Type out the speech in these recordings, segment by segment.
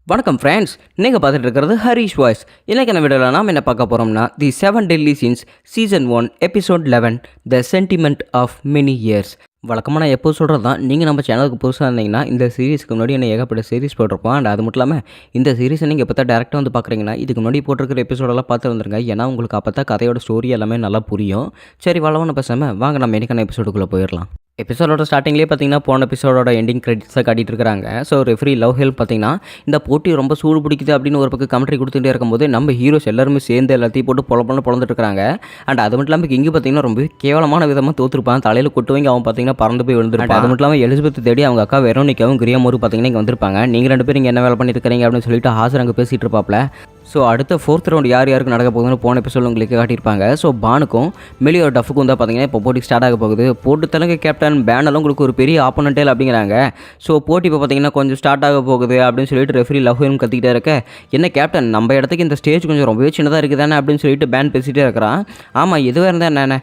வணக்கம் ஃப்ரெண்ட்ஸ், நீங்கள் பார்த்துட்டு இருக்கிறது ஹரிஷ் வாய்ஸ். இன்றைக்கான வீடியோவில் நாம் என்ன பார்க்க போகிறோம்னா the 7 deadly sins season 1 episode 11 the sentiment of many years. வழக்கமாக நான் எப்போ சொல்கிறது தான், நீங்கள் நம்ம சேனலுக்கு புதுசாக இருந்தீங்கன்னா இந்த சீரிஸ்க்கு முன்னாடி என்ன ஏகப்பட்ட சீரிஸ் போட்டிருப்போம். அண்ட் அது மட்டும் இல்லாமல் இந்த சீரிஸை நீங்கள் எப்போ தான் டேரெக்டாக வந்து பார்க்குறீங்கன்னா இதுக்கு முன்னாடி போட்டிருக்கிற எபிசோடெல்லாம் பார்த்து வந்துருங்க. ஏன்னா உங்களுக்கு அப்போ தான் கதையோட ஸ்டோரி எல்லாமே நல்லா புரியும். சரி, வளவன பேசாமல் வாங்க நம்ம இன்றைக்கான எபிசோடுக்குள்ளே போயிடலாம். எபிசோடோட ஸ்டார்டிங்லேயே பார்த்தீங்கன்னா போன எபிசோடோட எண்டிங் கிரெடிட்ஸை காட்டிட்டு இருக்காங்க. ஸோ ரெஃப்ரி லவ் ஹெல்ப் பார்த்தீங்கன்னா இந்த போட்டி ரொம்ப சூடு பிடிக்குது அப்படின்னு ஒரு பக்கம் கமெண்ட்ரி கொடுத்துட்டே இருக்கும்போது நம்ம ஹீரோஸ் எல்லாருமே சேர்ந்து எல்லாத்தையும் போட்டு பொழந்துட்டு இருக்காங்க. அண்ட் அது மட்டும் இல்லாமல் இங்கே பார்த்தீங்கன்னா ரொம்ப கேவலமான விதமாக தோற்றுருப்பான். தலையில் கொட்டுவங்க அவன் பார்த்தீங்கன்னா பறந்து போய் விழுந்துருப்பான். அது மட்டும் இல்லாமல் எலிசபெத் தேடி அவங்க அக்கா வெரோனிக்காவும் கிரியாமோரும் பார்த்தீங்கன்னா இங்கே வந்திருப்பாங்க. நீங்கள் 2 பேரும் இங்கே என்ன வேலை பண்ணிட்டு இருக்கிறீங்க அப்படின்னு சொல்லிட்டு ஹாசர் அங்கே பேசிகிட்டு இருப்பாப்ல. ஸோ அடுத்த 4th ரவுண்ட் யார் யாருக்கு நடக்க போகுதுன்னு போன எபிசோட் உங்களுக்கு காட்டியிருப்பாங்க. ஸோ பானுக்கும் மெலியோ டஃபுக்கும் தான் பார்த்தீங்கன்னா இப்போ போட்டி ஸ்டார்ட் ஆக போகுது. போட்டு தெலுங்கு கேப்டன் பேனெல்லாம் உங்களுக்கு ஒரு பெரிய ஆப்போனன்ட்டே அப்படிங்கிறாங்க. ஸோ போட்டி இப்போ பார்த்தீங்கன்னா கொஞ்சம் ஸ்டார்ட் ஆக போகுது அப்படின்னு சொல்லிட்டு ரெஃப்ரி லவ்ஹெல்ம் கத்திக்கிட்டே இருக்க, என்ன கேப்டன் நம்ம இடத்துக்கு இந்த ஸ்டேஜ் கொஞ்சம் ரொம்பவே சின்னதாக இருக்குது தானே அப்படின்னு சொல்லிட்டு பேன் பேசிகிட்டே இருக்கிறான். ஆமாம், எதுவாக இருந்தால் என்ன,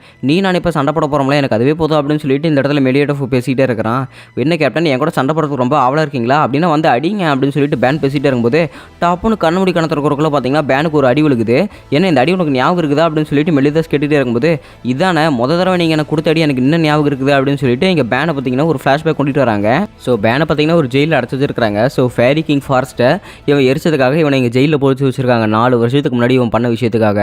நான் இப்போ சண்டை போட போகிறோம்ல, எனக்கு அதுவே போதும் அப்படின்னு சொல்லிட்டு இந்த இடத்துல மெலியோ டஃப் பேசிகிட்டே இருக்கிறான். என்ன கேப்டன் என் கூட சண்டை போடுறதுக்கு ரொம்ப ஆவலாக இருக்கீங்களா அப்படின்னா வந்து அடிங்க அப்படின்னு சொல்லிட்டு பேன் பேசிகிட்டே இருக்கும்போது டாப்புன்னு கண்ணமுடி கணத்திறக்குறக்குள்ள பார்த்தீங்கன்னா பேனுக்கு ஒரு அடி விழுகுது. ஏன்னா இந்த அடி உனக்கு ஞாபகம் இருக்குதா அப்படின்னு சொல்லிட்டு மெலிதாஸ் கேட்டுகிட்டே இருக்கும்போது, இதானே தடவை நீங்கள் எனக்கு கொடுத்த அடி எனக்கு இன்னும் ஞாபகம் இருக்குது அப்படின்னு சொல்லிட்டு இங்கே பேனை பார்த்தீங்கன்னா ஒரு ஃப்ளாஷ்பேக் கொண்டுட்டு வராங்க. ஸோ பேனை பார்த்தீங்கன்னா ஒரு ஜெயிலில் அடைச்சி வச்சிருக்காங்க. ஸோ ஃபேரி கிங் ஃபாரஸ்ட்டை இவன் எரிச்சதுக்காக இவனை இங்கே ஜெயிலில் போட்டு வச்சிருக்காங்க. 4 வருஷத்துக்கு முன்னாடி இவன் பண்ண விஷயத்துக்காக.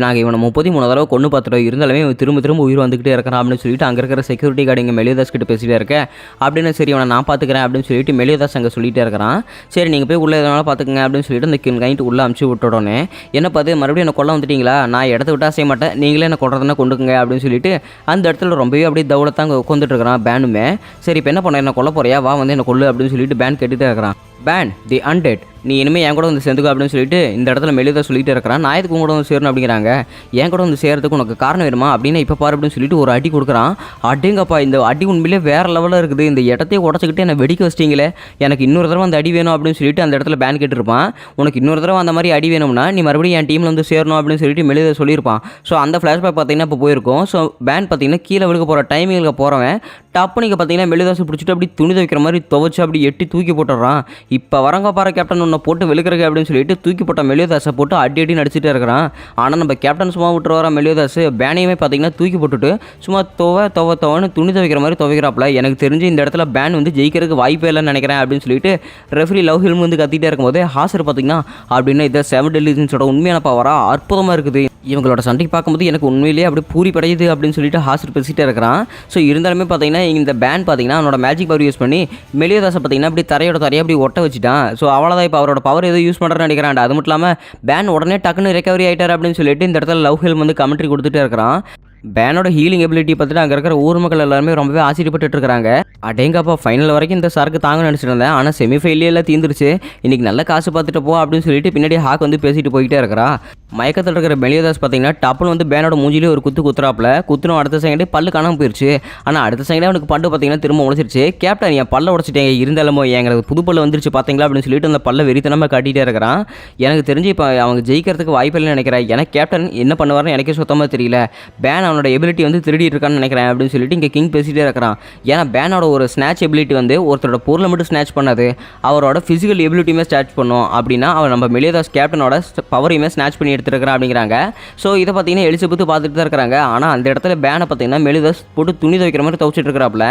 நாங்கள் இவனை 33 தடவை கொண்டு பார்த்துட்டோம், இருந்தாலுமே இவன் திரும்ப உயிர் வந்துகிட்டே இருக்கிறான் அப்படின்னு சொல்லிட்டு அங்கே இருக்கிற செக்யூரிட்டி கார்டு இங்கே மெலிதாஸ் கிட்ட பேசிகிட்டே இருக்கேன். அப்படின்னு சரி இவனை நான் பார்த்துக்கிறேன் அப்படின்னு சொல்லிட்டு மெலிதாஸ் அங்கே சொல்லிகிட்டே இருக்கிறான். சரி நீங்கள் போய் உள்ளே எதனால பார்த்துக்கங்க அப்படின்னு சொல்லிட்டு இந்த கைண்ட் உள்ளே அமுச்சு விட்டுடனே, என்ன பார்த்து மறுபடியும் என்ன கொல்ல வந்துட்டீங்களா, நான் இடத்த விட்டா செய்ய மாட்டேன், நீங்களே என்ன கொள்றதுன்னா கொண்டுக்குங்க அப்படின்னு சொல்லிட்டு அந்த இடத்துல ரொம்பவே அப்படியே தவுளத்தான் உட்காந்துட்டு இருக்கிறான் பேனுமே. சரி இப்போ என்ன பண்ண, என்ன கொல்ல போறியா, வா வந்து என்ன கொல்லு அப்படின்னு சொல்லிட்டு பேன் கேட்டுகிட்டே இருக்கிறான். பேன் தி அன்டெட், நீ இனிமேல் என் கூட வந்து சேர்ந்துக்கோ அப்படின்னு சொல்லிட்டு இந்த இடத்துல மெலிதா சொல்லிட்டு இருக்கிறான். நான் எதுக்கு கூட வந்து சேரணும் அப்படிங்கிறாங்க. என் கூட வந்து சேர்றதுக்கு உனக்கு காரணம் வேணுமா அப்படின்னு இப்போ பாரு அப்படின்னு சொல்லிட்டு ஒரு அடி கொடுக்குறான். அடிங்கப்பா, இந்த அடி உண்மையிலே வேறு லெவலில் இருக்குது. இந்த இடத்தையே உடச்சிக்கிட்டு என்னை வெடிக்க வச்சிட்டிங்களே, எனக்கு இன்னொரு தடவை அந்த அடி வேணும் அப்படின்னு சொல்லிட்டு அந்த இடத்துல பேன் கேட்டிருப்பான். உனக்கு இன்னொரு தடவை அந்த மாதிரி அடி வேணும்னா நீ மறுபடியும் என் டீமில் வந்து சேரணும் அப்படின்னு சொல்லிட்டு மெலிதா சொல்லியிருப்பான். ஸோ அந்த ஃப்ளாஷ்பேக் பார்த்தீங்கன்னா இப்போ போயிருக்கும். ஸோ பேன் பார்த்தீங்கன்னா கீழே விழுக போகிற டைமிங்கில் போகிறவன் டப்பு நீங்கள் பார்த்தீங்கன்னா மெலிதாசு பிடிச்சிட்டு அப்படி துணி துவைக்கிற மாதிரி துவைச்சு அப்படி எட்டி தூக்கி போட்டுடுறான். இப்போ வரங்க பாரு கேப்டன் உன்னை போட்டு விழுக்கிறக்கு அப்படின்னு சொல்லிட்டு தூக்கி போட்ட மெலியோதாஸை போட்டு அடி நடிச்சிட்டே இருக்கிறான். ஆனால் நம்ம கேப்டன் சும்மா விட்டு வர மெலியோதாஸ் பேனையுமே பார்த்தீங்கன்னா தூக்கி போட்டுட்டு சும்மா துவன்னு துணி துவைக்கிற மாதிரி துவைக்கிறாப்புல. எனக்கு தெரிஞ்சு இந்த இடத்துல பேன் வந்து ஜெயிக்கிறதுக்கு வாய்ப்பே இல்லைன்னு நினைக்கிறேன் அப்படின்னு சொல்லிட்டு ரெஃப்ரி லவ் ஹெல்ம் வந்து கத்திட்டே இருக்கும்போது ஹாசர் பார்த்தீங்கன்னா அப்படின்னா இதை 7 டெட்லி சீன்ஸோட உண்மையான பவரா அற்புதமாக இருக்குது, இவங்களோட சண்டைக்கு பார்க்கும்போது எனக்கு உண்மையிலேயே அப்படி பூரி படையுது அப்படின்னு சொல்லிட்டு ஹாசர் பேசிகிட்டே இருக்கிறான். ஸோ இருந்தாலுமே பார்த்தீங்கன்னா இந்த பேன் பார்த்தீங்கன்னா அவனோட மேஜிக் பவர் யூஸ் பண்ணி மெலியோதாஸை பார்த்தீங்கன்னா அப்படி தரையை அப்படி ஒட்ட வச்சுட்டான். ஸோ அவ்வளோதான், இப்போ அவரோட பவர் ஏதோ யூஸ் பண்ணுறேன்னு நினைக்கிறான். அது மட்டும் இல்லாமல் பேன் உடனே டக்குன்னு ரெக்கவரி ஆகிட்டார் அப்படின்னு சொல்லிட்டு இந்த இடத்துல லவ் ஹெல்ம் வந்து கமெண்ட்ரி கொடுத்துட்டே இருக்கிறான். பேனோட ஹீலிங் எபிலிட்டி பார்த்துட்டு அங்கே இருக்கிற ஊர் மக்கள் எல்லாருமே ரொம்பவே ஆச்சரியப்பட்டு இருக்கிறாங்க. அடேங்கப்பா, ஃபைனல் வரைக்கும் இந்த சாருக்கு தாங்க நினச்சிட்டு இருந்தேன், ஆனால் செமிஃபைனலில் தீர்ந்துருச்சு, இன்றைக்கி நல்ல காசு பார்த்துட்டு போ அப்படின்னு சொல்லிட்டு பின்னாடி ஹாக் வந்து பேசிட்டு போய்கிட்டே இருக்கிறா. மயக்கத்தில் இருக்கிற மெலியோதாஸ் பார்த்தீங்கன்னா டப்புன்னு வந்து பேனோட மூஞ்சிலே ஒரு குத்துறாப்புல. குத்துணும் அடுத்த செகண்டே பல்லு காணாமல் போயிடுச்சு. ஆனால் அடுத்த செகண்டே அவனுக்கு பல்லு பார்த்தீங்கன்னா திரும்ப உடச்சிருச்சு. கேப்டன் என் பல்ல உடச்சிட்டேங்க, இருந்தாலுமோ எங்களுக்கு புது பல்லு வந்துருச்சு பார்த்தீங்களா அப்படின்னு சொல்லிட்டு அந்த பல்ல வெறித்தனமாக காட்டிகிட்டே இருக்கிறான். எனக்கு தெரிஞ்சு இப்போ அவங்க ஜெயிக்கிறதுக்கு வாய்ப்பு இல்லைன்னு நினைக்கிறேன். ஏன்னா கேப்டன் என்ன பண்ணுவார்னு எனக்கே சுத்தமாக தெரியல. பேன் அவனோட எபிலிட்டி வந்து திருடிட்டு இருக்கான்னு நினைக்கிறேன் அப்படின்னு சொல்லிட்டு இங்கே கிங் பேசிகிட்டே இருக்கிறான். ஏன்னா பேனோட ஒரு ஸ்நாச் எபிலிட்டி வந்து ஒருத்தரோட பொருளை மட்டும் ஸ்நாச் பண்ணாது, அவரோட ஃபிசிக்கல் எபிலிட்டியுமே ஸ்நாச் பண்ணும். அப்படின்னா அவன் நம்ம மெலியோதாஸ் கேப்டனோட பவரையுமே ஸ்நாச் பண்ணி எடுத்துருக்கிறான் அப்படிங்கிறாங்க. ஸோ இதை பார்த்தீங்கன்னா எலிசபெத் பார்த்துட்டு தான் இருக்கிறாங்க. ஆனால் அந்த இடத்துல பேனை பார்த்தீங்கன்னா மெலியோதாஸ் போட்டு துணி துவைக்கிற மாதிரி துவைச்சிட்டு இருக்கிறாப்புல.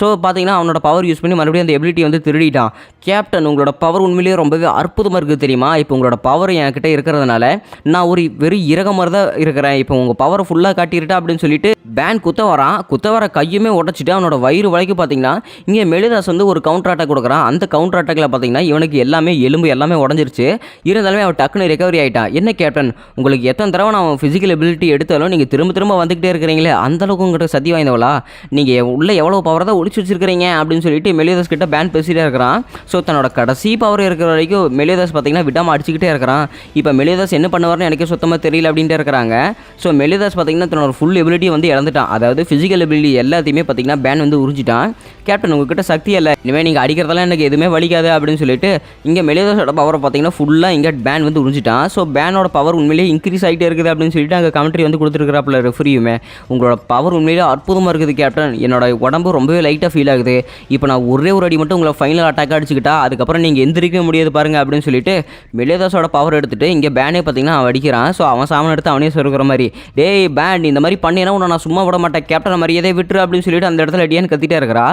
ஸோ பார்த்தீங்கன்னா அவனோட பவர் யூஸ் பண்ணி மறுபடியும் அந்த எபிலிட்டி வந்து திருடிட்டான். கேப்டன் உங்களோட பவர் உண்மையிலேயே ரொம்பவே அற்புதமாக இருக்குது தெரியுமா, இப்போ உங்களோட பவர் என்கிட்ட இருக்கிறதுனால நான் ஒரு வெறும் இறக மாதிரி தான் இருக்கிறேன், இப்போ உங்கள் பவரை ஃபுல்லாக காட்டியிருட்டா அப்படின்னு சொல்லிட்டு பேன் குத்த வர கையுமே உடச்சிட்டு அவனோட வயிறு வரைக்கும் பார்த்தீங்கன்னா இங்கே மெலிதாஸ் வந்து ஒரு கவுண்டர் அட்டாக் கொடுக்குறான். அந்த கவுண்டர் அட்டாக்ல பார்த்தீங்கன்னா இவனுக்கு எல்லாமே எலும்பு எல்லாமே உடஞ்சிருச்சு. இருந்தாலுமே அவன் டக்குன்னு ரெக்கவரி ஆகிட்டான். என்ன கேப்டன், உங்களுக்கு எத்தனை தடவை நான் ஃபிசிக்கல் எபிலிட்டி எடுத்தாலும் நீங்கள் திரும்ப வந்துக்கிட்டே இருக்கிறீங்களே, அந்தளவுக்கு உங்கள்கிட்ட சதி வாய்ந்தவளா, நீங்கள் உள்ள எவ்வளோ பவர் தான் ஒழிச்சு வச்சிருக்கிறீங்க அப்படின்னு சொல்லிட்டு மெலியோதாஸ் கிட்ட பேன் பேசிகிட்டே இருக்கிறான். ஸோ தன்னோட கடைசி பவர் இருக்கிற வரைக்கும் மெலியோதாஸ் பார்த்தீங்கன்னா விடாமல் அடிச்சுக்கிட்டே இருக்கிறான். இப்போ மெலியோதாஸ் என்ன பண்ணுவார்னு எனக்கு சுத்தமாக தெரியல அப்படின்ட்டு இருக்கிறாங்க. ஸோ மெலியோதாஸ் பார்த்தீங்கன்னா தன்னோட ஃபுல் எபிலிட்டி வந்து இழந்துட்டான். அதாவது ஃபிசிக்கல் எபிலிட்டி எல்லாத்தையுமே பார்த்தீங்கன்னா பேன் வந்து உறிஞ்சிட்டான். கேப்டன் உங்ககிட்ட சக்தி இல்லை, இனிமேல் நீங்கள் அடிக்கிறதெல்லாம் எனக்கு எதுவுமே வலிக்காது அப்படின்னு சொல்லிட்டு இங்கே மெலிதாஸோட பவரை பார்த்தீங்கன்னா ஃபுல்லாக இங்கே பேன் வந்து உறிஞ்சிட்டான். ஸோ பேனோட பவர் உண்மையிலேயே இன்க்ரீஸ் ஆகிட்டே இருக்குது அப்படின்னு சொல்லிட்டு அங்கே கமெண்ட்ரி வந்து கொடுத்துருக்குறாப்புல ரெஃப்ரியுமே. உங்களோட பவர் உண்மையிலேயே அற்புதமாக இருக்குது கேப்டன், என்னோட உடம்பு ரொம்பவே லைட்டாக ஃபீல் ஆகுது, இப்போ நான் ஒரே ஒரு அடி மட்டும் உங்களை ஃபைனல் அட்டாக் அடிச்சுக்கிட்டா அதுக்கப்புறம் நீங்கள் எந்திரிக்கவே முடியாது பாருங்க அப்படின்னு சொல்லிட்டு மெலிதாஸோட பவர் எடுத்துகிட்டு இங்கே பேனே பார்த்தீங்கன்னா அவன் அடிக்கிறான். ஸோ அவன் சாமன் எடுத்து அவனே சொல்கிற மாதிரி, டேய் பேன் இந்த மாதிரி பண்ணினா உன்னை நான் சும்மா விட மாட்டேன், கேப்டன் மரியாதை விட்டுரு அப்படின்னு சொல்லிட்டு அந்த இடத்துல டியான் கத்திட்டே இருக்கிறா.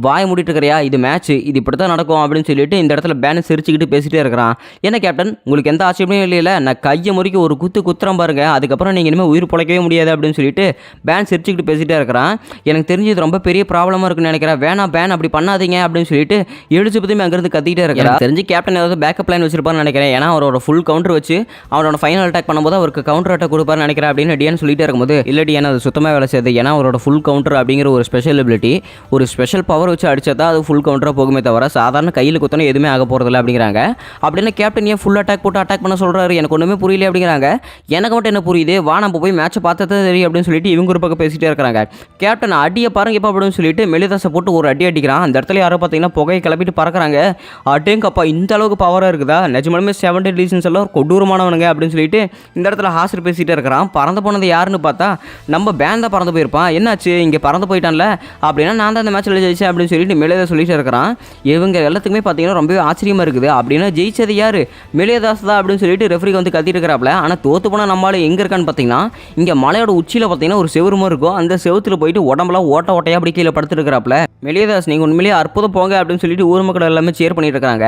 வாய் மூடிட்டு இருக்கிறியா, இது மேட்ச், இது இப்படி தான் நடக்கும் அப்படின்னு சொல்லிட்டு இந்த இடத்துல பேனை சிரிச்சுக்கிட்டு பேசிட்டே இருக்கிறான். என்ன கேப்டன் உங்களுக்கு எந்த ஆட்சேபனையும் இல்லையில, நான் கையை முறிக்க ஒரு குத்துறேன் பாருங்க, அதுக்கப்புறம் நீங்கள் இனிமேல் உயிர் பிழைக்கவே முடியாது அப்படின்னு சொல்லிட்டு பேன் சிரிச்சுக்கிட்டு பேசிட்டே இருக்கிறான். எனக்கு தெரிஞ்சு இது ரொம்ப பெரிய ப்ராப்ளமாக இருக்குன்னு நினைக்கிறேன், வேணாம் பேன் அப்படி பண்ணாதீங்க அப்படின்னு சொல்லிட்டு எலிசபெத்துமே அங்கிருந்து கத்திட்டே இருக்கிறா. தெரிஞ்சு கேப்டன் ஏதாவது பேக்கப் பிளான் வச்சிருப்பான்னு நினைக்கிறேன், ஏன்னா அவரோட ஃபுல் கவுண்டர் வச்சு அவரோட ஃபைனல் அட்டாக் பண்ணும்போது அவருக்கு கவுண்டர் அட்டாக் கொடுப்பாருன்னு நினைக்கிறேன் அப்படின்னு டியான் சொல்லிட்டே இருக்கும்போது, இல்லை டியான் அது சுத்தமாக வேலை செய்யுது, ஏன்னா அவரோட ஃபுல் கவுண்டர் அப்படிங்கிற ஒரு ஸ்பெஷல் எபிலிட்டி, ஒரு ஸ்பெஷல் பவர் வச்சு அடிச்சா தான் அது ஃபுல் கவுண்டராக போகுமே தவிர சாதாரண கையில் குத்தணும் எதுவுமே ஆக போகிறதில்ல அப்படிங்கிறாங்க. அப்படின்னு கேப்டன் ஏன் ஃபுல் அட்டாக் போட்டு அட்டாக் பண்ண சொல்கிறாரு, எனக்கு ஒன்றுமே புரியல அப்படிங்கிறாங்க. எனக்கு மட்டும் என்ன புரியுது, வா நம்ம போய் மேட்சை பார்த்ததே தெரியும் அப்படின்னு சொல்லிட்டு இவங்க ஒரு பக்கம் பேசிகிட்டே இருக்கிறாங்க. கேப்டன் அடியை பாருங்க இப்போ அப்படின்னு சொல்லிட்டு மெலிதாஸை போட்டு ஒரு அடி அடிக்கிறான். அந்த இடத்துல யாரோ பார்த்தீங்கன்னா புகையை கிளப்பிட்டு பறக்கிறாங்க. அட்டேங்கப்பா இந்த அளவுக்கு பவராக இருக்குதா, நிஜமாலுமே 7 Deadly Sins எல்லாம் கொடூரமானவனுங்க அப்படின்னு சொல்லிட்டு இந்த இடத்துல ஹாசர் பேசிகிட்டே இருக்கிறான். பறந்து போனது யாருன்னு பார்த்தா நம்ம பேன் தான் பறந்து போயிருப்பான். என்னாச்சு இங்கே பறந்து போயிட்டான்ல அப்படின்னா நான் தான் அந்த மேட்ச்சில் ஜெயிச்சேன் அப்படின்னு சொல்லிட்டு மெலிதா சொல்லிட்டு இருக்கிறான். இவங்க எல்லாத்துக்குமே பார்த்தீங்கன்னா ரொம்பவே ஆச்சரியமாக இருக்குது. அப்படின்னா ஜெயிச்சது யார், மெலிதாஸ் தான் அப்படின்னு சொல்லிட்டு ரெஃப்ரிக்கு வந்து கத்திட்டு இருக்கிறாப்ல. ஆனால் தோத்து போனால் நம்மளால எங்கே இருக்கான்னு பார்த்தீங்கன்னா இங்கே மலையோட உச்சியில் பார்த்தீங்கன்னா ஒரு செவருமா இருக்கும், அந்த செவத்தில் போயிட்டு உடம்புலாம் ஓட்டையாக அப்படி கீழே படுத்துட்டு இருக்கிறாப்ல. மெலிதாஸ் நீங்கள் உண்மையிலேயே அற்புதம் போங்க அப்படின்னு சொல்லிட்டு ஊர் மக்கள் எல்லாமே சேர் பண்ணிட்டு இருக்காங்க.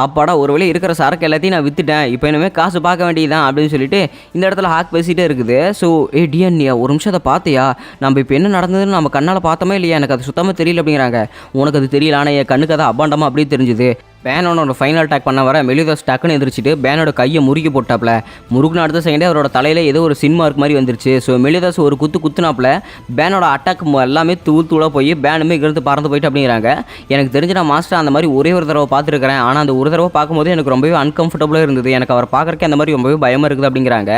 அப்பாடா ஒருவேளை இருக்கிற சரக்கு எல்லாத்தையும் நான் வித்துட்டேன், இப்போ இனிமேல் காசு பார்க்க வேண்டியதுதான் அப்படின்னு சொல்லிட்டு இந்த இடத்துல ஹாக் பேசிகிட்டே இருக்குது. ஸோ டிஎன் ஒரு நிமிஷம் அதை பார்த்தியா, நம்ம இப்போ என்ன நடந்ததுன்னு நம்ம கண்ணால் பார்த்தோமே இல்லையா, எனக்கு அது சுத்தமாக தெரியல அப்படிங்கிறாங்க. உனக்கு அது தெரியல, ஆனால் என் கண்ணுக்கு அதை அபாண்டமாக அப்படியே தெரிஞ்சுது. பேனோட ஃபைனல் அட்டாக் பண்ண வர மெலிதாஸ் டக்குன்னு எதிர்ச்சிட்டு பேனோட கையை முறுக்கி போட்டாப்ல. முறுக்குன்னு அடுத்த செகண்டே அவரோட தலையில் ஏதோ ஒரு சின் மார்க் மாதிரி வந்துருச்சு. ஸோ மெலிதாஸ் ஒரு குத்துனாப்ல பேனோட அட்டாக் எல்லாமே தூளாக போய் பேனுமே இங்கிருந்து பறந்து போயிட்டு அப்படிங்கிறாங்க. எனக்கு தெரிஞ்ச நான் மாஸ்டர் அந்த மாதிரி ஒரே ஒரு தடவை பார்த்துருக்கிறேன், ஆனால் அந்த ஒரு தடவை பார்க்கும்போது எனக்கு ரொம்பவே அன்கம்ஃபர்டபுளாக இருந்தது, எனக்கு அவர் பார்க்குறக்கே அந்த மாதிரி ரொம்பவே பயமாக இருக்குது அப்படிங்கிறாங்க.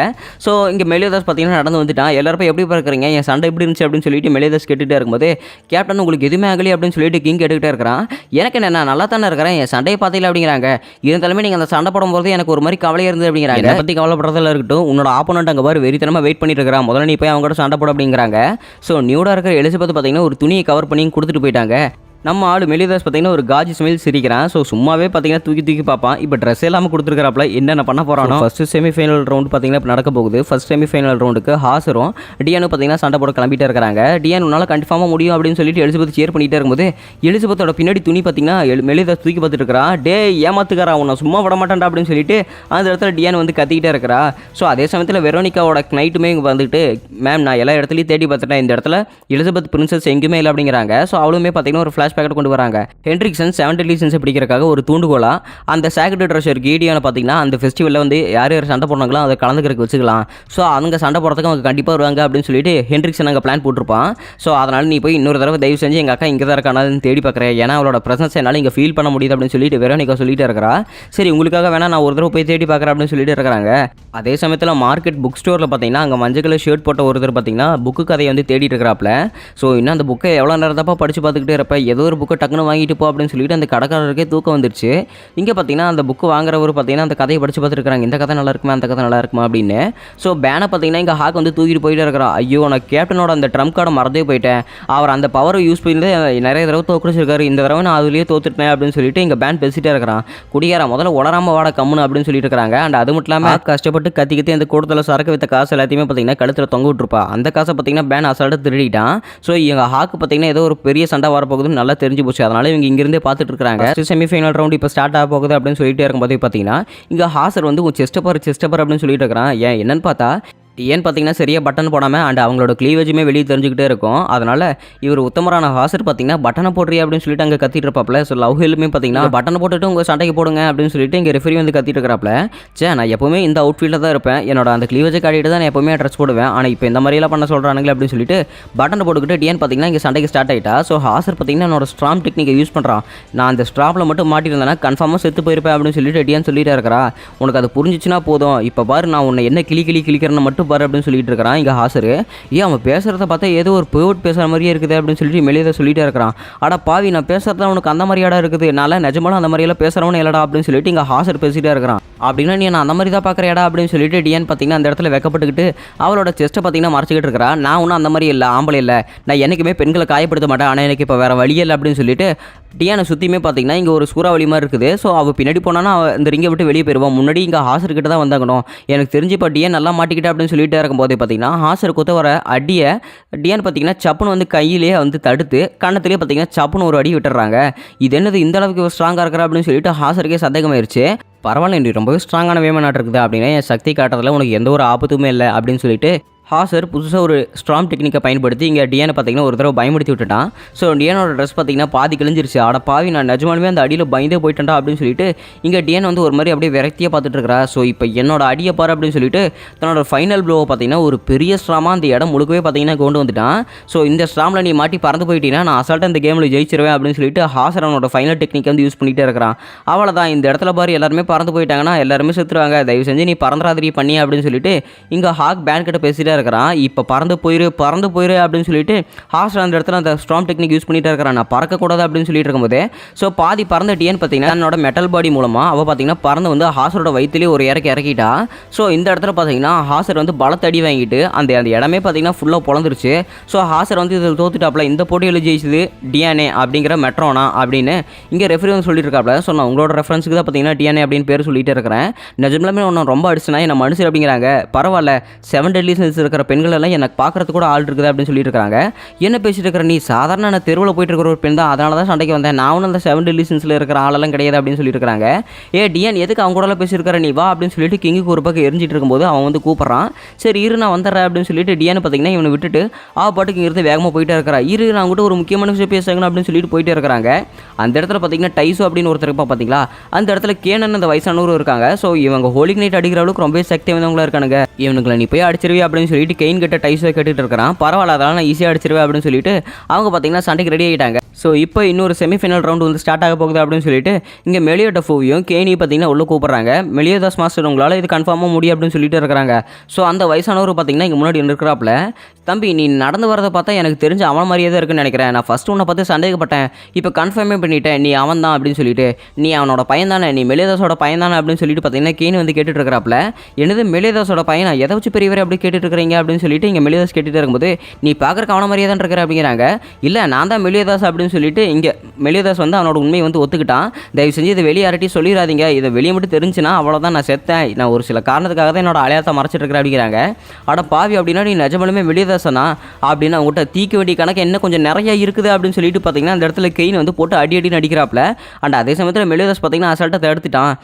ஸோ இங்கே மெலிதாஸ் பார்த்தீங்கன்னா நடந்து வந்துட்டான். எல்லாரும் எப்படி பார்க்குறீங்க, என் சண்டை எப்படி இருந்துச்சு அப்படின்னு சொல்லிட்டு மெலிதாஸ் கேட்டுகிட்டே இருக்கும்போது கேப்டன் உங்களுக்கு எதுவுமே ஆகலை அப்படின்னு சொல்லிட்டு கிங் கேட்டுக்கிட்டே இருக்கிறான். எனக்கு என்ன நான் நல்லா தானே இருக்கிறேன், என் சண்டையை பார்த்தீங்களா அப்படிங்கிறாங்க. இருந்தாலுமே நீங்கள் அந்த சண்டை போடும்போது எனக்கு ஒரு மாதிரி கவலையாக இருந்தது அப்படிங்கிறாங்க. இதை பற்றி கவலைப்படுறதுல இருக்கட்டும், உன்னோட ஆப்போனண்ட் அங்கே பாரு வெறித்தனமாக வெயிட் பண்ணிட்டு இருக்கிறான், முதல்ல நீ போய் அவங்க கூட சண்டை போட அப்படிங்கிறாங்க. ஸோ நியூடாக இருக்கிற எலிசபெத் பார்த்தீங்கன்னா ஒரு துணியை கவர் பண்ணி கொடுத்துட்டு போயிட்டாங்க. நம்ம ஆள் மெலிதாஸ் பார்த்தீங்கன்னா ஒரு காஜி ஸ்மெல் சிரிக்கிறான். ஸோ சும்மாவே பார்த்தீங்கன்னா தூக்கி பார்ப்பான். இப்போ ட்ரெஸ் இல்லாமல் கொடுத்துருக்காப்ல என்னென்ன பண்ண போகிறானோ. ஃபர்ஸ்ட் செமிஃபைனல் ரவுண்டு பார்த்தீங்கன்னா இப்போ நடக்க போகுது. ஃபர்ஸ்ட் செமிஃபைனல் ரவுண்டுக்கு ஹாசரும் டியானும் பார்த்தீங்கன்னா சண்டை போட கிளம்பிட்டே இருக்கிறாங்க. டியான் உன்னால் கன்ஃபார்மாக முடியும் அப்படின்னு சொல்லிட்டு எலிசபெத் சேர் பண்ணிகிட்டே இருக்கும்போது எலிசபெத்தோட பின்னாடி துணி பார்த்தீங்கன்னா மெலிதாஸ் தூக்கி பார்த்துட்டு இருக்கிறான். டே ஏமாத்துக்காரா உன்னை சும்மா விட மாட்டான்டா அப்படின்னு சொல்லிட்டு அந்த இடத்துல டியான் வந்து கத்திக்கிட்டே இருக்கிறா. ஸோ அதே சமயத்தில் வெரோனிகாவோட நைட்டுமே வந்துட்டு மேம் நான் எல்லா இடத்துலையும் தேடி பார்த்துட்டேன், இந்த இடத்துல எலிசபெத் பிரின்சஸ் எங்கேயுமே இல்லை அப்படிங்கிறாங்க. ஸோ அவளுமே பார்த்தீங்கன்னா ஒரு ஃப்ளாஷ்பேக் கொண்டு வராங்க. ஹென்ட்ரிக்சன் 7 Deadly Sins பிடிக்கிறதுக்காக ஒரு தூண்டுகோலா அந்த சாக்ரெட் ட்ரெஷர் கீடியான பார்த்தீங்கன்னா அந்த ஃபெஸ்டிவலில் வந்து யார் யார் சண்டை போடுறாங்களோ அதை கலந்துக்கிறதுக்கு வச்சுக்கலாம். ஸோ அவங்க சண்டை போடுறதுக்கு அவங்க கண்டிப்பாக வருவாங்க அப்படின்னு சொல்லிட்டு ஹென்ட்ரிக்சன் அங்கே பிளான் போட்டிருப்பான். ஸோ அதனால் நீ போய் இன்னொரு தடவை தயவு செஞ்சு எங்கள் அக்கா இங்கே தான் இருக்கானு தேடி பார்க்குறேன், ஏன்னா அவளோட ப்ரெசன்ஸ் என்னால் இங்கே ஃபீல் பண்ண முடியுது அப்படின்னு சொல்லிட்டு வெரோனிகா சொல்லிட்டு இருக்கிறா. சரி உங்களுக்காக வேணா நான் ஒரு தடவை போய் தேடி பார்க்குறேன் அப்படின்னு சொல்லிட்டு இருக்கிறாங்க. அதே சமயத்தில் மார்க்கெட் புக் ஸ்டோரில் பார்த்தீங்கன்னா அங்கே மஞ்சள் கலர் ஷர்ட் போட்ட ஒருத்தர் பார்த்தீங்கன்னா புக்கு கதையை வந்து தேடிட்டு இருக்கிறாப்ல. ஸோ இன்னும் அந்த புக்கை எவ்வளோ நேரம் தப்பா படித்து பார்த்துக்கிட்டே இருப்பேன், ஏதோ ஒரு புக்கை டக்குன்னு வாங்கிட்டு போ அப்படின்னு சொல்லிட்டு அந்த கடைக்காரருக்கே தூக்கம் வந்துருச்சு. இங்கே பார்த்தீங்கன்னா அந்த புக்கு வாங்குறவர் பார்த்தீங்கன்னா அந்த கதையை படித்து பார்த்துருக்காங்க, இந்த கதை நல்லா இருக்குமா அந்த கதை நல்லா இருக்குமா அப்படின்னு. ஸோ பேனை பார்த்தீங்கன்னா இங்கே ஹாக் வந்து தூக்கிட்டு போயிட்டு இருக்கிறான். ஐயோ நான் கேப்டனோட அந்த ட்ரம்ப் கார்டை மறந்தே போயிட்டேன், அவர் அந்த பவரை யூஸ் பண்ணி நிறைய தடவை தோக்குச்சிருக்காரு, இந்த தடவை நான் அதுலேயே தோத்துட்டேன் அப்படின்னு சொல்லிட்டு இங்கே பேன் பேசிட்டே இருக்கிறான். குடியாரா முதல்ல உடராம வாட கம்முன்னு அப்படின்னு சொல்லிட்டு இருக்காங்க. அண்ட் அது மட்டும் இல்லாமல் கஷ்டப்பட்டு கத்திக்கிட்டு அந்த கூட்டத்தில் சரக்கு வித்த காசு எல்லாத்தையுமே பார்த்தீங்கன்னா கழுத்தில் தொங்க விட்டுருப்பா. அந்த காசை பார்த்தீங்கன்னா பேன் அசால்ட்டு திருடிட்டான். ஸோ இவங்க ஹாக்கு பார்த்தீங்கன்னா ஏதோ ஒரு பெரிய சண்டை வரப்போகுதுன்னு நல்லா தெரிஞ்சு போச்சு. அதனால இவங்க இங்கிருந்தே பார்த்துட்டு இருக்காங்க. செமிஃபைனல் ரவுண்ட் இப்போ ஸ்டார்ட் ஆக போகுது அப்படின்னு சொல்லிட்டு இருக்கும்போது பார்த்தீங்கன்னா இங்கே ஹாசர் வந்து செஸ்ட் பர் அப்படின்னு சொல்லிட்டு இருக்கிறான். ஏன் என்னன்னு பார்த்தா ஏன்னு பார்த்தீங்கன்னா சரியாக பட்டன் போடாமல் அண்ட் அவங்களோட க்ளீவேஜுமே வெளியே தெரிஞ்சுக்கிட்டே இருக்கும். அதனால் இவர் உத்தமரான ஹாசர் பார்த்தீங்கன்னா பட்டனை போடுறியா அப்படின்னு சொல்லிட்டு அங்கே கத்திட்டு இருப்பாப்ல. ஸோ லவ் ஹெல்லுமே பார்த்தீங்கன்னா பட்டனை போட்டுட்டு உங்கள் சண்டைக்கு போடுங்க அப்படின்னு சொல்லிட்டு இங்கே ரெஃபரி வந்து கத்திட்டு இருக்கிறாப்ல. நான் எப்போவுமே இந்த அவுட்ஃபீல்டில் தான் இருப்பேன், என்னோட அந்த க்ளீவேஜை காட்டிட்டு தான் நான் எப்போவுமே ட்ரெஸ் போடுவேன், ஆனால் இப்போ இந்த மாதிரியெல்லாம் பண்ண சொல்கிறானுங்களே அப்படின்னு சொல்லிட்டு பட்டனை போட்டுக்கிட்டு டிஎன் பார்த்தீங்கன்னா இங்கே சண்டைக்கு ஸ்டார்ட் ஆகிட்டா. ஸோ ஹாசர் பார்த்தீங்கன்னா என்னோட ஸ்ட்ராங் டெக்னிக்கை யூஸ் பண்ணுறான், நான் அந்த ஸ்ட்ராப்பில் மட்டும் மாட்டிருந்தேன்னா கன்ஃபார்மாக செத்து போயிருப்பேன் அப்படின்னு சொல்லிட்டு டிஎன் சொல்லிட்டு இருக்கிறா. உனக்கு அது புரிஞ்சிச்சுன்னா போதும், இப்போ பாரு நான் உன்னை என்ன கிளிக்கிறேன்னு மட்டும் சாப்பிட்டு பாரு அப்படின்னு சொல்லிட்டு இருக்கிறான் இங்கே ஹாசரு. அவன் பேசுகிறத பார்த்தா ஏதோ ஒரு பேர்ட் பேசுகிற மாதிரியே இருக்குது அப்படின்னு சொல்லிட்டு மெலியதா சொல்லிட்டே இருக்கிறான். அடா பாவி, நான் பேசுறது உனக்கு அந்த மாதிரியாடா இருக்குது, நல்லா நிஜமாலும் அந்த மாதிரியெல்லாம் பேசுகிறவனு இல்லடா அப்படின்னு சொல்லிட்டு இங்கே ஹாசர் பேசிகிட்டே இருக்கிறான். அப்படின்னா நீ நான் அந்த மாதிரி தான் பார்க்குறேடா அப்படின்னு சொல்லிட்டு டிஎன் பார்த்தீங்கன்னா அந்த இடத்துல வெக்கப்பட்டுக்கிட்டு அவளோட செஸ்ட்டை பார்த்தீங்கன்னா மறைச்சிக்கிட்டு இருக்கிறா. நான் ஒன்றும் அந்த மாதிரி இல்லை, ஆம்பளை இல்லை, நான் என்றைக்குமே பெண்களை காயப்படுத்த மாட்டேன், ஆனால் எனக்கு இப்போ வேறு வழியே இல்லை அப்படின்னு சொல்லிட்டு டியானை சுற்றியுமே பார்த்தீங்கன்னா இங்கே ஒரு சூறாவளி மாதிரி இருக்குது. ஸோ அவள் பின்னாடி போனான்னா இந்த ரிங்கை விட்டு வெளியே போயிடுவான். முன்னாடி இங்கே ஹாசர் கிட்ட தான் வந்தாங்கணும். எனக்கு தெரிஞ்சு இப்போ டியான் நல்லா மாட்டிக்கிட்டே அப்படின்னு சொல்லிட்டு இருக்கும்போதே பார்த்தீங்கன்னா ஹாசர் கொத்த வர அடியை டியான் பார்த்தீங்கன்னா சப்புன்னு வந்து கையிலேயே வந்து தடுத்து கண்ணத்திலே பார்த்தீங்கன்னா சப்புன்னு ஒரு அடி விட்டுறாங்க. இது என்னது இந்த அளவுக்கு ஸ்ட்ராங்காக இருக்கிற அப்படின்னு சொல்லிட்டு ஹாசருக்கே சந்தேகமாயிருச்சு. பரவாயில்ல, நீ ரொம்பவே ஸ்ட்ராங்கான வேமனாட் இருக்குது அப்படின்னா என் சக்தி காட்டுறதுல உனக்கு எந்த ஒரு ஆபத்துமே இல்லை அப்படின்னு சொல்லிட்டு ஹாசர் புதுசாக ஒரு ஸ்ட்ராங் டெக்னிக்கை பயன்படுத்தி இங்கே டியானை பார்த்தீங்கன்னா ஒரு தடவை பயன்படுத்தி விட்டுட்டான். ஸோ டியானோட ட்ரெஸ் பார்த்தீங்கன்னா பாதி கிழிஞ்சிருச்சு. ஆட பாவி, நான் நிஜமாலுமே அந்த அடியில் பயந்தே போயிட்டேன்டா அப்படின்னு சொல்லிட்டு இங்கே டியான் வந்து ஒரு மாதிரி அப்படியே விரக்தியாக பார்த்துட்டு இருக்கிறா. ஸோ இப்போ என்னோட அடியை பாரு அப்படின்னு சொல்லிட்டு தன்னோட ஃபைனல் ப்ளோவை பார்த்தீங்கன்னா ஒரு பெரிய ஸ்ட்ராமாக அந்த இடம் முழுக்கவே பார்த்தீங்கன்னா கொண்டு வந்துட்டான். ஸோ இந்த ஸ்ட்ராமில் நீ மாட்டி பறந்து போயிட்டீங்கன்னா நான் அசால்ட்டாக இந்த கேமில் ஜெயிச்சிருவேன் அப்படின்னு சொல்லிட்டு ஹாசர் அவனோட ஃபைனல் டெக்னிக் வந்து யூஸ் பண்ணிகிட்டே இருக்கிறான். அவ்வளோதான், இந்த இடத்துல பாரு எல்லாருமே பறந்து போயிட்டாங்கன்னா எல்லாருமே செத்துருவாங்க, தயவு செஞ்சு நீ பறந்துராதிரி பண்ணி அப்படின்னு சொல்லிட்டு இங்கே ஹாக் பேன் கிட்ட பேசிகிட்டே இருக்கிறான். இப்போ பறந்து போயிரு அப்படின்னு சொல்லிட்டு ஹாசர் அந்த இடத்துல அந்த ஸ்ட்ராங் டெக்னிக் யூஸ் பண்ணிட்டு இருக்கிறான். நான் பறக்கக்கூடாது அப்படின்னு சொல்லிட்டு இருக்கும்போது ஸோ பாதி பறந்த டிஎன் பார்த்தீங்கன்னா தன்னோட மெட்டல் பாடி மூலமாக அவள் பார்த்தீங்கன்னா பறந்து வந்து ஹாசரோட வயிற்றுலேயே ஒரு இறக்கிட்டா. ஸோ இந்த இடத்துல பார்த்தீங்கன்னா ஹாசர் வந்து பலத்தை அடி வாங்கிட்டு அந்த இடமே பார்த்தீங்கன்னா ஃபுல்லாக பொழந்துருச்சு. ஸோ ஹாசர் வந்து இதில் தோத்துட்டாப்ல, இந்த போட்டியில் ஜெயிச்சது டிஎன்ஏ அப்படிங்கிற மெட்ரோனா அப்படின்னு இங்கே ரெஃபரி வந்து சொல்லியிருக்காப்ல. ஸோ நான் உங்களோட ரெஃபரன்ஸுக்கு தான் பார்த்தீங்கன்னா டிஎன்ஏ அப்படின்னு பேர் சொல்லிட்டு இருக்கிறேன். நிஜமாலுமே ஒன்று ரொம்ப அடிச்சுனா என்ன மனுஷர் அப்படிங்கிறாங்க. பரவாயில்ல, 7 டெட்லி சின்ஸ் இருக்கிற பெண்கள் எல்லாம் எனக்கு பார்க்கறது கூட ஆள் இருக்குது அப்படின்னு சொல்லிட்டு இருக்காங்க. என்ன பேசிட்டு இருக்கிற நீ, சாதாரண நான் தெருவில் போயிட்டு இருக்கிற ஒரு பெண் தான், அதனால தான் சண்டைக்கு வந்தேன், நான் ஒன்றும் அந்த 7 டெட்லி சின்ஸில் இருக்கிற ஆளெல்லாம் கிடையாது அப்படின்னு சொல்லிட்டு இருக்காங்க. டிஎன் எதுக்கு அவங்க கூட பேசியிருக்கிற நீ வா அப்படின்னு சொல்லிட்டு கிங்குக்கு ஒரு பக்கம் எரிஞ்சிட்டு இருக்கும்போது அவன் வந்து கூப்பிட்றான். சரி இரு நான் வந்துடுறேன் அப்படின்னு சொல்லிட்டு டிஎன் பார்த்தீங்கன்னா இவனை விட்டுட்டு பாட்டுக்கு இருந்து வேகமாக போயிட்டே இருக்கிறா. இரு நான் கூட ஒரு முக்கியமான விஷயம் பேசுகிறேன் அப்படின்னு சொல்லிட்டு போயிட்டே இருக்கிறாங்க. அந்த இடத்துல பார்த்தீங்கன்னா டைசோ அப்படின்னு ஒருத்தர் இருப்பா பார்த்தீங்களா, அந்த இடத்துல கேனன் அந்த வயசானவரும் இருக்காங்க. ஸோ இவங்க ஹோலிக் நைட் அடிக்கிற அளவுக்கு ரொம்ப சக்தி வந்தவங்களா இருக்கானுங்க. இவனுங்களை நீ போய் அடிச்சிருவே அப்படின்னு சொல்லிட்டு கெயின் கிட்ட டைசோ கேட்டுட்டு இருக்கிறான். பரவாயில்ல, அதெல்லாம் நான் ஈஸியாக அடிச்சிருவேன் அப்படின்னு சொல்லிட்டு அவங்க பார்த்தீங்கன்னா சண்டைக்கு ரெடி ஆகிட்டாங்க. ஸோ இப்போ இன்னொரு செமிஃபைனல் ரவுண்டு வந்து ஸ்டார்ட் ஆக போகுது அப்படின்னு சொல்லிட்டு இங்கே மெலியோட ஃபோவியும் கேனி பார்த்தீங்கன்னா உள்ள கூப்பிட்றாங்க. மெலியோதாஸ் மாஸ்டர் உங்களால் இது கன்ஃபார்மாக முடியும் அப்படின்னு சொல்லிட்டு இருக்கிறாங்க. ஸோ அந்த வயசானவர் பார்த்தீங்கன்னா இங்கே முன்னாடி இருக்கிறாப்புல, தம்பி நீ நடந்து வரதை பார்த்தா எனக்கு தெரிஞ்ச அவன் மாதிரியே தான் இருக்குன்னு நினைக்கிறேன். நான் ஃபஸ்ட்டு உன்னை பார்த்து சந்தேகப்பட்டேன், இப்போ கன்ஃபார்மே பண்ணிட்டேன் நீ அவன் தான் அப்படின்னு சொல்லிட்டு. நீ அவனோட பையன் தானே, நீ மெலியோதாஸோட பையன் தானே அப்படின்னு சொல்லிட்டு பார்த்தீங்கன்னா கேனி வந்து கேட்டுட்டு இருக்கிறாப்புல. என்னது மெலியோதாஸோட பையனா, எதை வச்சு பெரியவரே அப்படி கேட்டுட்டு இருக்கிறீங்க அப்படின்னு சொல்லிட்டு இங்கே மெலியோதாஸ் கேட்டுட்டு இருக்கும்போது நீ பார்க்குறக்கு அவன மாதிரியே தான் இருக்கிற அப்படிங்கிறாங்க. இல்லை நான் தான் மெலியோதாஸ் அப்படின்னு சொல்லிட்டு இங்கே மெலியோதாஸ் வந்து அவனோட உண்மையை வந்து ஒத்துக்கிட்டான். தயவு செஞ்சு இதை வெளியே யார்ட்டி சொல்லிடாதீங்க, இதை வெளியே மட்டும் தெரிஞ்சுன்னா அவ்வளோதான் நான் செத்தேன், நான் ஒரு சில காரணத்துக்காக தான் என்னோட அடையாளத்தை மறைச்சிட்டு இருக்கிறேன் அப்படிங்கிறாங்க. அட பாவி, அப்படின்னா நீ நிஜமாலுமே மெலியோதாசனா அப்படின்னு அவங்ககிட்ட தீக்க வேண்டிய கணக்கு என்ன கொஞ்சம் நிறைய இருக்குது அப்படின்னு சொல்லிட்டு பார்த்தீங்கன்னா அந்த இடத்துல கெயின் வந்து போட்டு அடி அடிக்கிறாப்புல. அண்ட் அதே சமயத்தில் மெலியோதாஸ் பார்த்தீங்கன்னா அசால்ட்டாக தடுத்துட்டான்.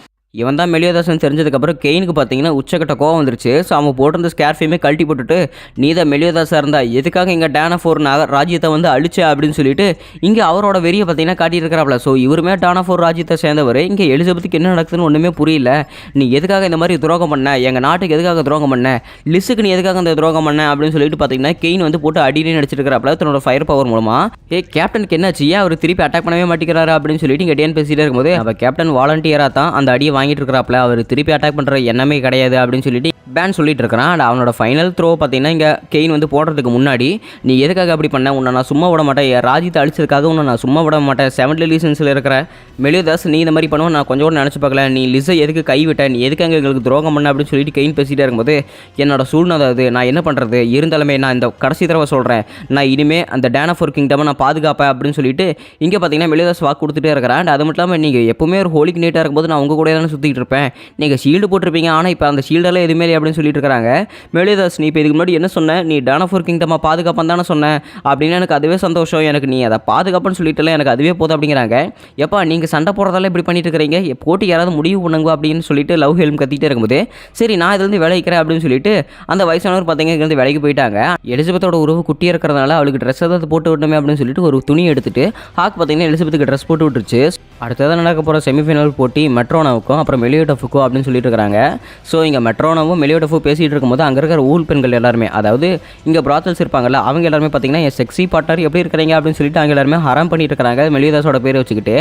இவன் தான் மெலியோதாசன் தெரிஞ்சதுக்கப்புறம் கெயினுக்கு பார்த்தீங்கன்னா உச்சக்கட்ட கோவம் வந்துருச்சு. ஸோ அவன் போட்டிருந்த ஸ்கேர்ஃபையுமே கழட்டி போட்டுட்டு நீ தான் மெலியோதாஸாக இருந்தா எதுக்காக இங்கே டானாஃபோர் ராஜ்யத்தை வந்து அழிச்ச அப்படின்னு சொல்லிட்டு இங்கே அவரோட வெறியை பார்த்தீங்கன்னா காட்டியிருக்கிறாப்ல. ஸோ இவருமே டானாஃபோர் ராஜ்யத்தை சேர்ந்தவர். இங்கே எலிசபெத்துக்கு என்ன நடக்குதுன்னு ஒன்றுமே புரியல. நீ எதுக்காக இந்த மாதிரி துரோகம் பண்ண, எங்கள் நாட்டுக்கு எதுக்காக துரோகம் பண்ண, லிஸுக்கு நீ எதுக்காக இந்த துரோகம் பண்ண அப்படின்னு சொல்லிட்டு பார்த்தீங்கன்னா கெயின் வந்து போட்டு அடினே நடிச்சிருக்கிறாப்ல தன்னோட ஃபயர் பவர் மூலமாக. கேப்டனுக்கு என்னாச்சு, அவர் திருப்பி அட்டாக் பண்ணவே மாட்டேங்கிறாரு அப்படின்னு சொல்லிட்டு இங்கே டிஎன் பேசிட்டே இருக்கும்போது அவள் கேப்டன் வாலண்டியராக தான் அந்த அடியை வாங்கிட்டு இருக்கிறாப்ல, அவர் திருப்பி அட்டாக் பண்ணுற எண்ணமே கிடையாது அப்படின்னு சொல்லிட்டு பேன் சொல்லிட்டு இருக்கிறான். அண்ட் அவனோட ஃபைனல் த்ரோ பார்த்தீங்கன்னா இங்கே கெயின் வந்து போடுறதுக்கு முன்னாடி நீ எதுக்காக அப்படி பண்ண, உன்னை நான் சும்மா விட மாட்டேன், என் ராஜ்யத்தை அழிச்சதுக்காக உன்னை நான் சும்மா விட மாட்டேன், 7 டெட்லி சின்ஸில் இருக்கிற மெலியோதாஸ் நீ இந்த மாதிரி பண்ணுவோம் நான் கொஞ்சம் கூட நினச்சி பார்க்கல, நீ லிஸை எதுக்கு கைவிட்ட, நீ எதுக்காக எங்களுக்கு துரோகம் பண்ண அப்படின்னு சொல்லிட்டு கெயின் பேசிகிட்டே இருக்கும்போது என்னோட சூழ்நிலை அது, நான் என்ன பண்ணுறது, இருந்தாலுமே நான் இந்த கடைசி தடவை சொல்கிறேன், நான் இனிமேல் அந்த டானாஃபோர் கிங்டமை நான் பாதுகாப்பேன் அப்படின்னு சொல்லிட்டு இங்கே பார்த்தீங்கன்னா மெலியோதாஸ் வாக்கு கொடுத்துட்டே இருக்கிறேன். அண்ட் அது மட்டும் இல்லாமல் நீங்கள் எப்பவுமே ஒரு ஹோலிக் நைட்டாக இருக்கும்போது நான் உங்கள் கூட தானே சுற்றிட்டு இருப்பேன், நீங்கள் ஷீல்டு போட்டிருப்பீங்க, ஆனால் இப்போ அந்த ஷீல்டெல்லாம் எதுவுமே அப்படின்னு சொல்லிட்டு இருக்காங்க. மெலியோதாஸ் நீ இப்போ இதுக்கு முன்னாடி என்ன சொன்ன, நீ டானாஃபோர் கிங்டமை பாதுகாப்பான்னு தானே சொன்னேன் அப்படின்னு, எனக்கு அதுவே சந்தோஷம், எனக்கு நீ அதை பாதுகாப்புன்னு சொல்லிட்டுல எனக்கு அதுவே போதும் அப்படிங்கிறாங்க. எப்பா நீங்கள் சண்டை போடுறதால இப்படி பண்ணிட்டு இருக்கிறீங்க, போட்டு யாராவது முடிவு பண்ணுங்க அப்படின்னு சொல்லிட்டு லவ் ஹெல்ம் கத்திட்டே இருக்கும்போது சரி நான் இதுலேருந்து விளைவிக்கிறேன் அப்படின்னு சொல்லிட்டு அந்த வயசானவர் பார்த்தீங்க இங்கேருந்து விலைக்கு போயிட்டாங்க. எலிசபெத்தோட உறவு குட்டியாக இருக்கிறதுனால அவளுக்கு ட்ரெஸ் ஏதாவது போட்டு விடணுமே அப்படின்னு சொல்லிட்டு ஒரு துணி எடுத்துட்டு ஹாக் பார்த்தீங்கன்னா எலிசபெத்துக்கு ட்ரெஸ் போட்டு விட்டுருச்சு. அடுத்ததான் நடக்க போகிற செமிஃபைனல் போட்டி மெட்ரோனாவுக்கும் அப்புறம் மெலியோடஃபுக்கும் அப்படின்னு சொல்லிட்டு இருக்காங்க. ஸோ இங்கே மெட்ரோனாவும் மெலியோடஃபும் பேசிகிட்டு இருக்கும்போது அங்கே இருக்கிற ஊல் பெண்கள் எல்லாருமே, அதாவது இங்கே ப்ராத்தல்ஸ் இருப்பாங்கல்ல, அவங்க எல்லாருமே பார்த்தீங்கன்னா என் செக்ஸி பார்ட்னர் எப்படி இருக்கிறீங்க அப்படின்னு சொல்லிட்டு அவங்க எல்லாருமே ஹராம் பண்ணிட்டு இருக்காங்க மெலியோதாஸோட பேரை வச்சுக்கிட்டு.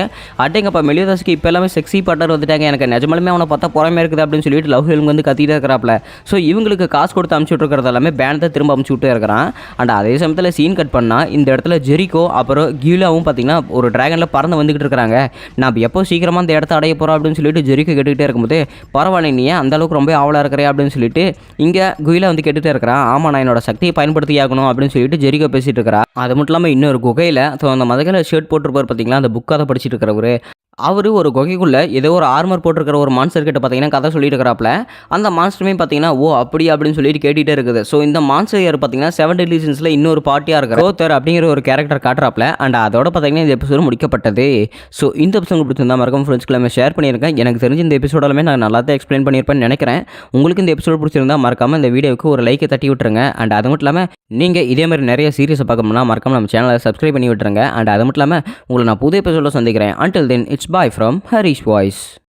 அட்டேங்கப்பா மெலியோதாஸுக்கு இப்போ எல்லாமே செக்ஸி பார்ட்னர் வந்துட்டாங்க, எனக்கு நிஜமாலுமே அவனை பார்த்தா புறமே இருக்குது அப்படின்னு சொல்லிட்டு லவ் ஹெல்ம் வந்து கத்திட்டு இருக்கிறாப்ல. ஸோ இவங்களுக்கு காசு கொடுத்து அமுச்சு விட்டுருக்கிறது எல்லாமே பேண்ட் தான் திரும்ப அமுச்சு விட்டு இருக்கிறான். அண்ட் அதே சமயத்தில் சீன் கட் பண்ணால் இந்த இடத்துல ஜெரிகோ அப்புறம் கீலாவும் பார்த்தீங்கன்னா ஒரு டிராகனில் பறந்து வந்துக்கிட்டு இருக்கிறாங்க. நான் எப்போ சீக்கிரமாக அந்த இடத்த அடைய போகிறோம் அப்படின்னு சொல்லிட்டு ஜெரிக்கோ கேட்டுக்கிட்டே இருக்கும்போது, பரவாயில்ல நீ அந்த அளவுக்கு ரொம்ப ஆவலாக இருக்கிறேன் அப்படின்னு சொல்லிட்டு இங்கே குயிலா வந்து கேட்டுகிட்டே இருக்கிறான். ஆமாம் நான் என்னோட சக்தியை பயன்படுத்தி ஆகணும் அப்படின்னு சொல்லிட்டு ஜெரிக்கோ பேசிகிட்டு இருக்கிறா. அது மட்டும் இல்லாமல் இன்னொரு குகையில் ஸோ அந்த மதகளை ஷர்ட் போட்டிருப்பார் பார்த்தீங்களா, அந்த புக் அதை படிச்சுட்டு இருக்கிறவர், அவர் ஒரு குகைக்குள்ளே ஏதோ ஒரு ஆர்மர் போட்டிருக்கிற ஒரு மான்ஸ்டர் கிட்ட பார்த்தீங்கன்னா கதை சொல்லிட்டு இருக்கிறாப்ல. அந்த மான்ஸ்டருமே பார்த்தீங்கன்னா ஓ அப்படி அப்படின்னு சொல்லிட்டு கேட்டுகிட்டே இருக்குது. ஸோ இந்த மான்ஸ்டர் யார் பார்த்தீங்கன்னா 7 Deadly Sins இன்னொரு பார்ட்டியாக இருக்கிற ரோத்தர் அப்படிங்கிற ஒரு கேரக்டர் காட்டுறாப்ல. அண்ட் அதோட பார்த்தீங்கன்னா இந்த எபிசோடு முடிக்கப்பட்டது. ஸோ இந்த எபிசோடு பிடிச்சிருந்தா மறக்காம ஃப்ரெண்ட்ஸ்க்கு ஷேர் பண்ணியிருக்கேன். எனக்கு தெரிஞ்ச இந்த எபிசோடெல்லாமே நான் நல்லா தான் எக்ஸ்பிளைன் பண்ணியிருப்பேன்னு நினைக்கிறேன். உங்களுக்கு இந்த எபிசோடு பிடிச்சிருந்தா மறக்காம இந்த வீடியோவுக்கு ஒரு லைக்கை தட்டி விட்டுருங்க. அண்ட் அது மட்டும் இல்லாமல் நீங்கள் இதே மாதிரி நிறைய சீரியஸை பார்க்கணும்னா மறக்காம நம்ம சேனலை சப்ஸ்கிரைப் பண்ணி விட்டுருங்க. அண்ட் அது மட்டும் இல்லாமல் உங்களை நான் புது எபிசோட சந்திக்கிறேன். Until then, it's bye from Harish Voice.